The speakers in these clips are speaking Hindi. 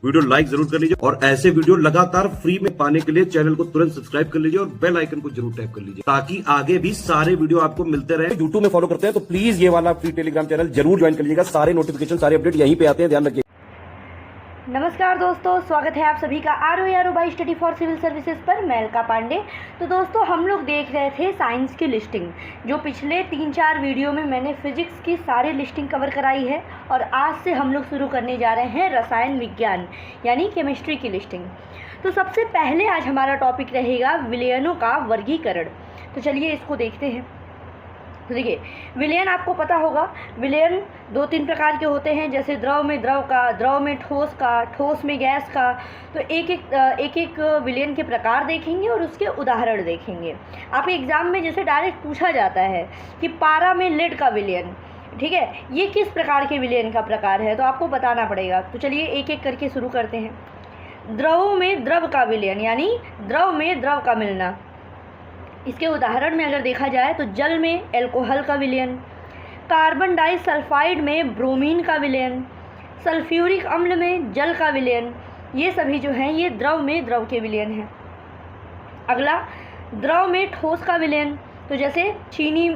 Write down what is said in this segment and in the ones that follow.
वीडियो लाइक जरूर कर लीजिए और ऐसे वीडियो लगातार फ्री में पाने के लिए चैनल को तुरंत सब्सक्राइब कर लीजिए और बेल आइकन को जरूर टैप कर लीजिए ताकि आगे भी सारे वीडियो आपको मिलते रहे। यूट्यूब में फॉलो करते हैं तो प्लीज ये वाला फ्री टेलीग्राम चैनल जरूर ज्वाइन कर लीजिएगा। सारे नोटिफिकेशन सारे अपडेट यहीं पे आते हैं, ध्यान रखिए। नमस्कार दोस्तों, स्वागत है आप सभी का RO by study for civil services पर। मैं अलका पांडे। तो दोस्तों, हम लोग देख रहे थे साइंस की लिस्टिंग, जो पिछले 3-4 वीडियो में मैंने फिजिक्स की सारी लिस्टिंग कवर कराई है और आज से हम लोग शुरू करने जा रहे हैं रसायन विज्ञान यानी केमिस्ट्री की लिस्टिंग। तो सबसे पहले आज हमारा टॉपिक रहेगा विलयनों का वर्गीकरण। तो चलिए इसको देखते हैं। तो देखिए, विलयन आपको पता होगा, विलयन 2-3 प्रकार के होते हैं, जैसे द्रव में द्रव का, द्रव में ठोस का, ठोस में गैस का। तो एक एक विलयन के प्रकार देखेंगे और उसके उदाहरण देखेंगे। आप एग्ज़ाम में जैसे डायरेक्ट पूछा जाता है कि पारा में लेड का विलयन, ठीक है, ये किस प्रकार के विलयन का प्रकार है, तो आपको बताना पड़ेगा। तो चलिए एक एक करके शुरू करते हैं। द्रवों में द्रव का विलयन यानी द्रव में द्रव का मिलना। इसके उदाहरण में अगर देखा जाए तो जल में एल्कोहल का विलयन, कार्बन डाइसल्फाइड में ब्रोमीन का विलयन, सल्फ्यूरिक अम्ल में जल का विलयन। ये सभी जो हैं ये द्रव में द्रव के विलयन हैं। अगला, द्रव में ठोस का विलयन। तो जैसे चीनी,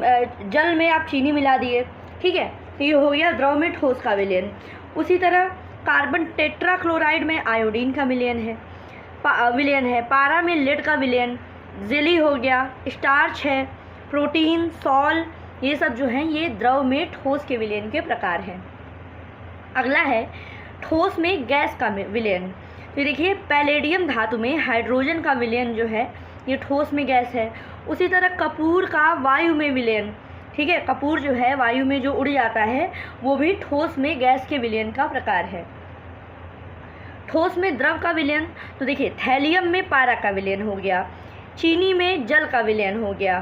जल में आप चीनी मिला दिए, ठीक है, तो ये हो गया द्रव में ठोस का विलयन। उसी तरह कार्बन टेट्राक्लोराइड में आयोडीन का विलयन है। पारा में लेड का विलयन, जेली हो गया, स्टार्च है, प्रोटीन, सॉल, ये सब जो हैं ये द्रव में ठोस के विलयन के प्रकार हैं। अगला है ठोस में गैस का विलयन। तो देखिए, पैलेडियम धातु में हाइड्रोजन का विलयन जो है ये ठोस में गैस है। उसी तरह कपूर का वायु में विलयन, ठीक है, कपूर जो है वायु में जो उड़ जाता है वो भी ठोस में गैस के विलयन का प्रकार है। ठोस में द्रव का विलयन, तो देखिए थैलियम में पारा का विलयन हो गया, चीनी में जल का विलयन हो गया,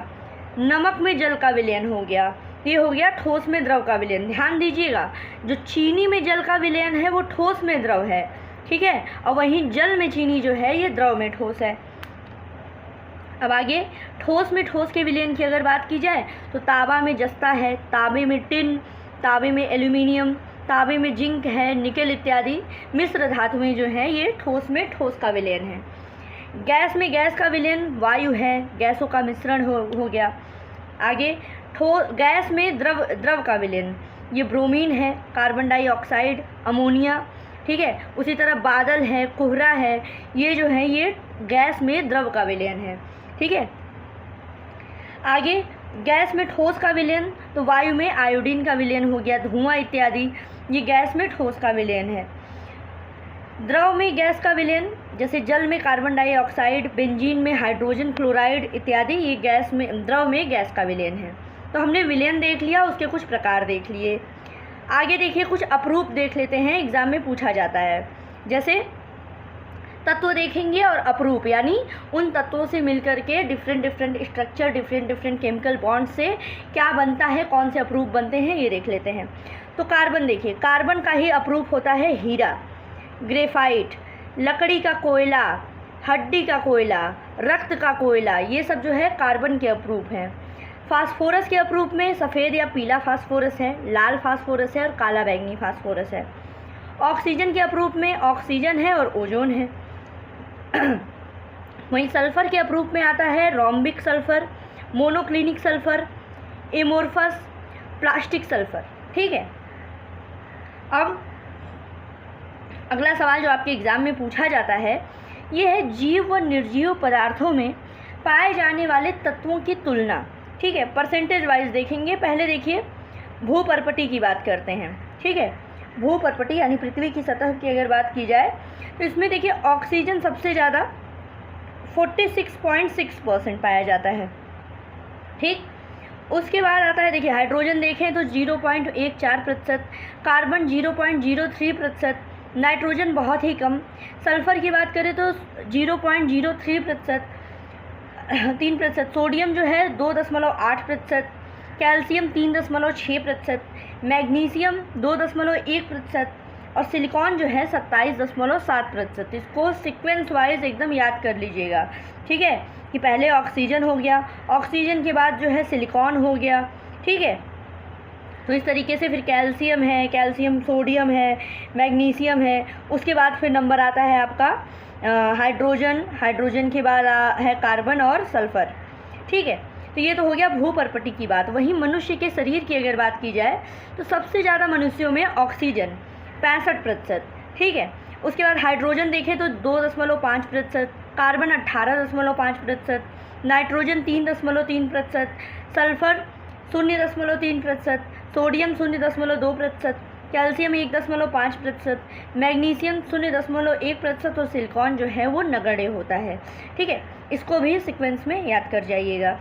नमक में जल का विलयन हो गया। ये हो गया ठोस में द्रव का विलयन। ध्यान दीजिएगा, जो चीनी में जल का विलयन है वो ठोस में द्रव है, ठीक है, और वहीं जल में चीनी जो है ये द्रव में ठोस है। अब आगे ठोस में ठोस के विलयन की अगर बात की जाए तो तांबा में जस्ता है, तांबे में टिन, तांबे में एल्यूमिनियम, तांबे में जिंक है, निकेल इत्यादि मिश्र धातुएं जो हैं ये ठोस में ठोस का विलयन है। गैस में गैस का विलयन वायु है, गैसों का मिश्रण हो गया। आगे गैस में द्रव का विलयन, ये ब्रोमीन है, कार्बन डाइऑक्साइड, अमोनिया, ठीक है। उसी तरह बादल है, कोहरा है, ये जो है ये गैस में द्रव का विलयन है, ठीक है। आगे गैस में ठोस का विलयन, तो वायु में आयोडीन का विलयन हो गया, धुआं इत्यादि, ये गैस में ठोस का विलयन है। द्रव में गैस का विलयन, जैसे जल में कार्बन डाइऑक्साइड, बेंजीन में हाइड्रोजन क्लोराइड इत्यादि, ये द्रव में गैस का विलयन है। तो हमने विलयन देख लिया, उसके कुछ प्रकार देख लिए। आगे देखिए कुछ अपरूप देख लेते हैं, एग्जाम में पूछा जाता है। जैसे तत्व देखेंगे और अपरूप यानी उन तत्वों से मिलकर के different structure, different chemical bond से क्या बनता है, कौन से अपरूप बनते हैं, ये देख लेते हैं। तो कार्बन देखिए, कार्बन का ही अपरूप होता है हीरा, ग्रेफाइट, लकड़ी का कोयला, हड्डी का कोयला, रक्त का कोयला, ये सब जो है कार्बन के अपरूप हैं। फास्फोरस के अपरूप में सफ़ेद या पीला फास्फोरस है, लाल फास्फोरस है और काला बैंगनी फास्फोरस है। ऑक्सीजन के अपरूप में ऑक्सीजन है और ओजोन है। वहीं सल्फर के अपरूप में आता है rhombic sulphur, monoclinic sulphur, amorphous, plastic sulphur, ठीक है। अब अगला सवाल जो आपके एग्ज़ाम में पूछा जाता है ये है जीव व निर्जीव पदार्थों में पाए जाने वाले तत्वों की तुलना, ठीक है, परसेंटेज वाइज देखेंगे। पहले देखिए भूपर्पटी की बात करते हैं, ठीक है। भूपर्पटी यानी पृथ्वी की सतह की अगर बात की जाए तो इसमें देखिए ऑक्सीजन सबसे ज़्यादा 46.6% पाया जाता है, ठीक। उसके बाद आता है देखिए हाइड्रोजन देखें तो 0.14%, कार्बन 0.03%, नाइट्रोजन बहुत ही कम, सल्फ़र की बात करें तो 0.03%, 3%, सोडियम जो है 2.8%, कैल्शियम 3.6%, मैग्नीशियम 2.1% और सिलिकॉन जो है 27.7%। इसको सीक्वेंस वाइज एकदम याद कर लीजिएगा, ठीक है, कि पहले ऑक्सीजन हो गया, ऑक्सीजन के बाद जो है सिलिकॉन हो गया, ठीक है। तो इस तरीके से फिर कैल्शियम है, कैल्शियम सोडियम है, मैग्नीशियम है, उसके बाद फिर नंबर आता है आपका हाइड्रोजन, हाइड्रोजन के बाद है कार्बन और सल्फ़र। ठीक है, तो ये तो हो गया भूपर्पटी की बात। वहीं मनुष्य के शरीर की अगर बात की जाए तो सबसे ज़्यादा मनुष्यों में ऑक्सीजन 65%, ठीक है। उसके बाद हाइड्रोजन देखें तो 2.5%, carbon 18.5%, nitrogen 3.3%, sulphur 0.3%, sodium 0.2%, calcium 1.5%, magnesium 0.1% और सिलिकॉन जो है वो नगण्य होता है। ठीक है, इसको भी सीक्वेंस में याद कर जाइएगा।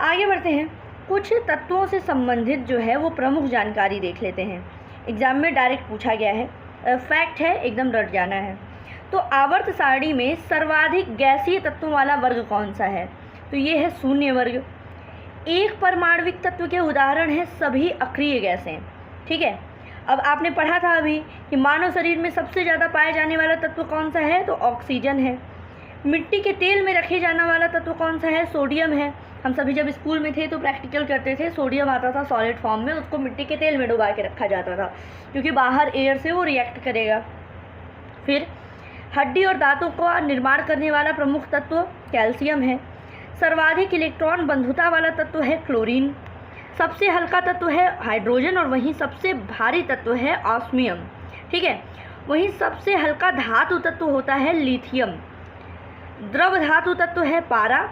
आगे बढ़ते हैं, कुछ तत्वों से संबंधित जो है वो प्रमुख जानकारी देख लेते हैं। एग्जाम में डायरेक्ट पूछा गया है, फैक्ट है, एकदम रट जाना है। तो आवर्त सारणी में सर्वाधिक गैसीय तत्वों वाला वर्ग कौन सा है? तो ये है शून्य वर्ग। एक परमाणविक तत्व के उदाहरण हैं सभी अक्रिय गैसें। ठीक है, अब आपने पढ़ा था अभी कि मानव शरीर में सबसे ज़्यादा पाया जाने वाला तत्व कौन सा है? तो ऑक्सीजन है। मिट्टी के तेल में रखे जाने वाला तत्व कौन सा है? सोडियम है। हम सभी जब स्कूल में थे तो प्रैक्टिकल करते थे, सोडियम आता था सॉलिड फॉर्म में, उसको मिट्टी के तेल में डुबा के रखा जाता था क्योंकि बाहर एयर से वो रिएक्ट करेगा। फिर हड्डी और दांतों का निर्माण करने वाला प्रमुख तत्व कैल्शियम है। सर्वाधिक इलेक्ट्रॉन बंधुता वाला तत्व है क्लोरीन। सबसे हल्का तत्व है हाइड्रोजन और वहीं सबसे भारी तत्व है ऑस्मियम। ठीक है, वहीं सबसे हल्का धातु तत्व होता है लिथियम। द्रव धातु तत्व है पारा।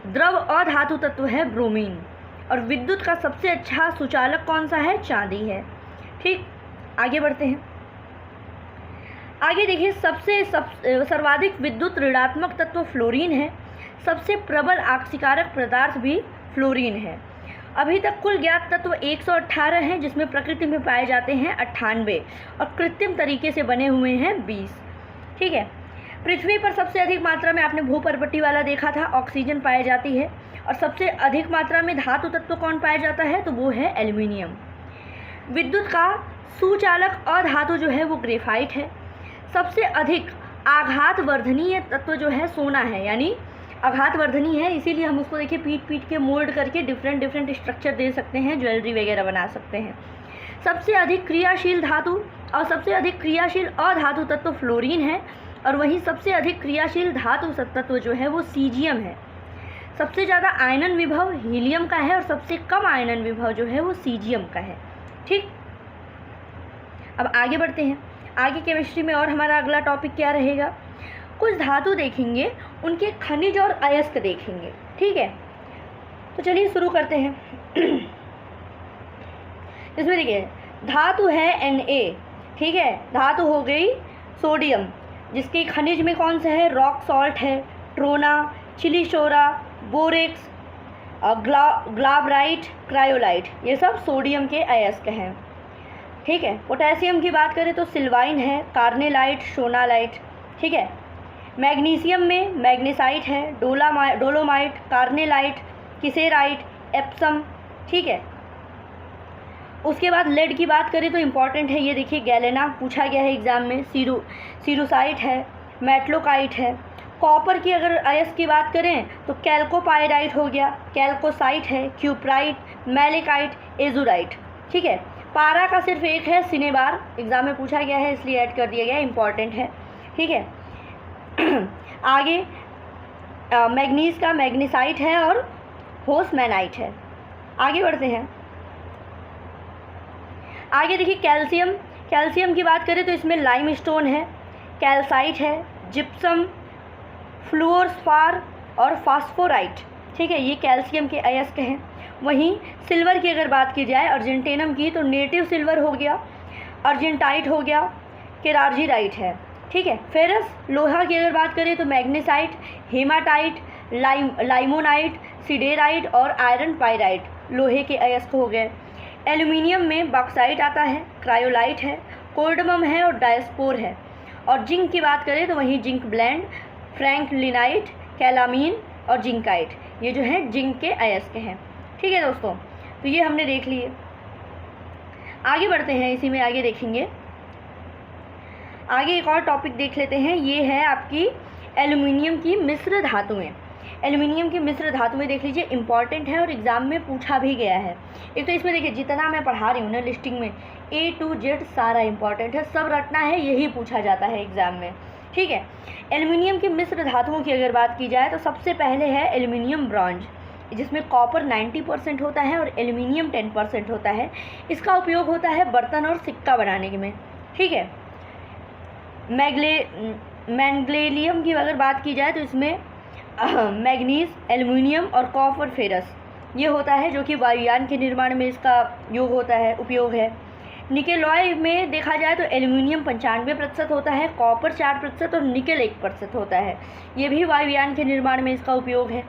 द्रव अधातु तत्व है ब्रोमीन। और विद्युत का सबसे अच्छा सुचालक कौन सा है? चांदी है। ठीक, आगे बढ़ते हैं। आगे देखिए, सर्वाधिक विद्युत ऋणात्मक तत्व फ्लोरीन है। सबसे प्रबल आक्सीकारक पदार्थ भी फ्लोरीन है। अभी तक कुल ज्ञात तत्व 118 हैं, जिसमें प्रकृति में पाए जाते हैं 98 और कृत्रिम तरीके से बने हुए हैं 20। ठीक है, पृथ्वी पर सबसे अधिक मात्रा में आपने भूपर्पटी वाला देखा था, ऑक्सीजन पाई जाती है। और सबसे अधिक मात्रा में धातु तत्व कौन पाया जाता है? तो वो है एल्युमिनियम। विद्युत का सुचालक अधातु जो है वो ग्रेफाइट है। सबसे अधिक आघात वर्धनीय तत्व जो है सोना है, यानी आघात वर्धनी है, इसीलिए हम उसको देखिए पीट के मोल्ड करके डिफरेंट स्ट्रक्चर दे सकते हैं, ज्वेलरी वगैरह बना सकते हैं। सबसे अधिक क्रियाशील धातु और सबसे अधिक क्रियाशील अधातु तत्व फ्लोरीन है और वहीं सबसे अधिक क्रियाशील धातु तत्व जो है वो सीजियम है। सबसे ज़्यादा आयनन विभव हीलियम का है और सबसे कम आयनन विभव जो है वो सीजियम का है। ठीक, अब आगे बढ़ते हैं। आगे केमिस्ट्री में और हमारा अगला टॉपिक क्या रहेगा? कुछ धातु देखेंगे, उनके खनिज और अयस्क देखेंगे। ठीक है, तो चलिए शुरू करते हैं। इसमें देखिए, धातु है Na। ठीक है, धातु हो गई सोडियम, जिसके खनिज में कौन सा है? रॉक सॉल्ट है, ट्रोना, चिलीशोरा, बोरेक्स, ग्लाबराइट, क्रायोलाइट, ये सब सोडियम के अयस्क हैं। ठीक है, पोटेशियम की बात करें तो सिल्वाइन है, कार्नेलाइट, सोनालाइट। ठीक है, मैग्नीशियम में मैग्नेसाइट है, डोलोमाइट, कार्नेलाइट, किसेराइट, एप्सम। ठीक है, उसके बाद लेड की बात करें तो इम्पॉर्टेंट है, ये देखिए गैलेना पूछा गया है एग्जाम में, सीरोसाइट है, मेटलोकाइट है। कॉपर की अगर अयस्क की बात करें तो कैल्कोपायराइट हो गया, कैल्कोसाइट है, क्यूप्राइट, मैलेकाइट, एजुराइट। ठीक है, पारा का सिर्फ एक है, सिनेबार, एग्जाम में पूछा गया है इसलिए ऐड कर दिया गया, इंपॉर्टेंट है। ठीक है, आगे मैग्नीज का मैग्नीसाइट है और होसमैनाइट है। आगे बढ़ते हैं। आगे देखिए कैल्शियम की बात करें तो इसमें लाइमस्टोन है, कैल्साइट है, जिप्सम, फ्लूओरस्पार और फास्फोराइट। ठीक है, ये कैल्शियम के अयस्क हैं। वहीं सिल्वर की अगर बात की जाए, अर्जेंटेनम की, तो नेटिव सिल्वर हो गया, अर्जेंटाइट हो गया, केरार्जीराइट है। ठीक है, फेरस लोहा की अगर बात करें तो मैग्नेसाइट, हेमाटाइट, लाइमोनाइट, सिडेराइट और आयरन पाइराइट लोहे के अयस्क हो गए। एल्यूमिनियम में बॉक्साइट आता है, क्रायोलाइट है, कोर्डमम है और डायस्पोर है। और जिंक की बात करें तो वहीं जिंक ब्लेंड, फ्रैंकलिनाइट, कैलामीन और जिंकाइट, ये जो है जिंक के अयस्क हैं। ठीक है दोस्तों, तो ये हमने देख लिए। आगे बढ़ते हैं, इसी में आगे देखेंगे। आगे एक और टॉपिक देख लेते हैं, ये है आपकी एल्युमिनियम की मिश्र धातुएं। एल्युमिनियम की मिश्र धातुएं देख लीजिए, इंपॉर्टेंट है और एग्ज़ाम में पूछा भी गया है। एक तो इसमें देखिए जितना मैं पढ़ा रही हूँ ना लिस्टिंग में, A to Z सारा इंपॉर्टेंट है, सब रटना है, यही पूछा जाता है एग्ज़ाम में, ठीक है। एल्युमिनियम की मिश्र धातुओं की अगर बात की जाए तो सबसे पहले है एल्युमिनियम ब्रॉन्ज, जिसमें कॉपर 90% होता है और एल्युमिनियम 10% होता है। इसका उपयोग होता है बर्तन और सिक्का बनाने में, ठीक है। मैग्नीशियम की अगर बात की जाए तो इसमें मैग्नीज, एल्युमिनियम और कॉपर फेरस ये होता है, जो कि वायुयान के निर्माण में इसका उपयोग है। निकेलॉय में देखा जाए तो एल्युमिनियम 95% होता है, कॉपर 4% और निकेल 1% होता है। ये भी वायुयान के निर्माण में इसका उपयोग है।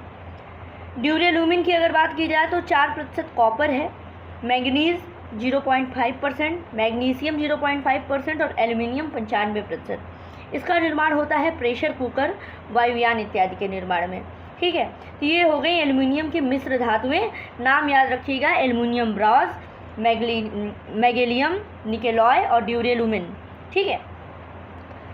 ड्यूरेलुमिन की अगर बात की जाए तो 4% कॉपर है, मैंगनीज 0.5%, मैग्नीशियम 0.5% और एल्युमिनियम 95%। इसका निर्माण होता है प्रेशर कुकर, वायुयान इत्यादि के निर्माण में, ठीक है। तो ये हो गई एल्युमिनियम की मिश्र धातुएं। नाम याद रखिएगा, एल्युमिनियम ब्रॉन्ज, मैगेलियम, निकेलॉय और ड्यूरेलुमिन, ठीक है।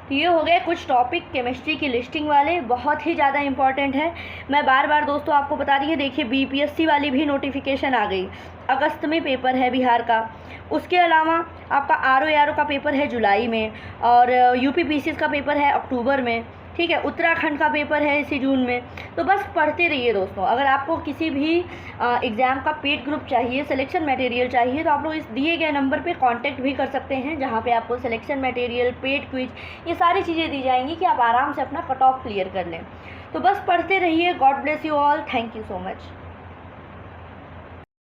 तो ये हो गए कुछ टॉपिक केमिस्ट्री की लिस्टिंग वाले, बहुत ही ज़्यादा इंपॉर्टेंट है। मैं बार बार दोस्तों आपको बता रही है, देखिए BPSC वाली भी नोटिफिकेशन आ गई, अगस्त में पेपर है बिहार का। उसके अलावा आपका RO का पेपर है जुलाई में, और UPPCS का पेपर है अक्टूबर में, ठीक है। उत्तराखंड का पेपर है इसी जून में। तो बस पढ़ते रहिए दोस्तों। अगर आपको किसी भी एग्ज़ाम का पेड ग्रुप चाहिए, सिलेक्शन मटेरियल चाहिए, तो आप लोग इस दिए गए नंबर पे कांटेक्ट भी कर सकते हैं, जहाँ पे आपको सिलेक्शन मटेरियल, पेड क्विज, ये सारी चीज़ें दी जाएंगी कि आप आराम से अपना कट ऑफ क्लियर कर लें। तो बस पढ़ते रहिए। God bless you all, thank you so much.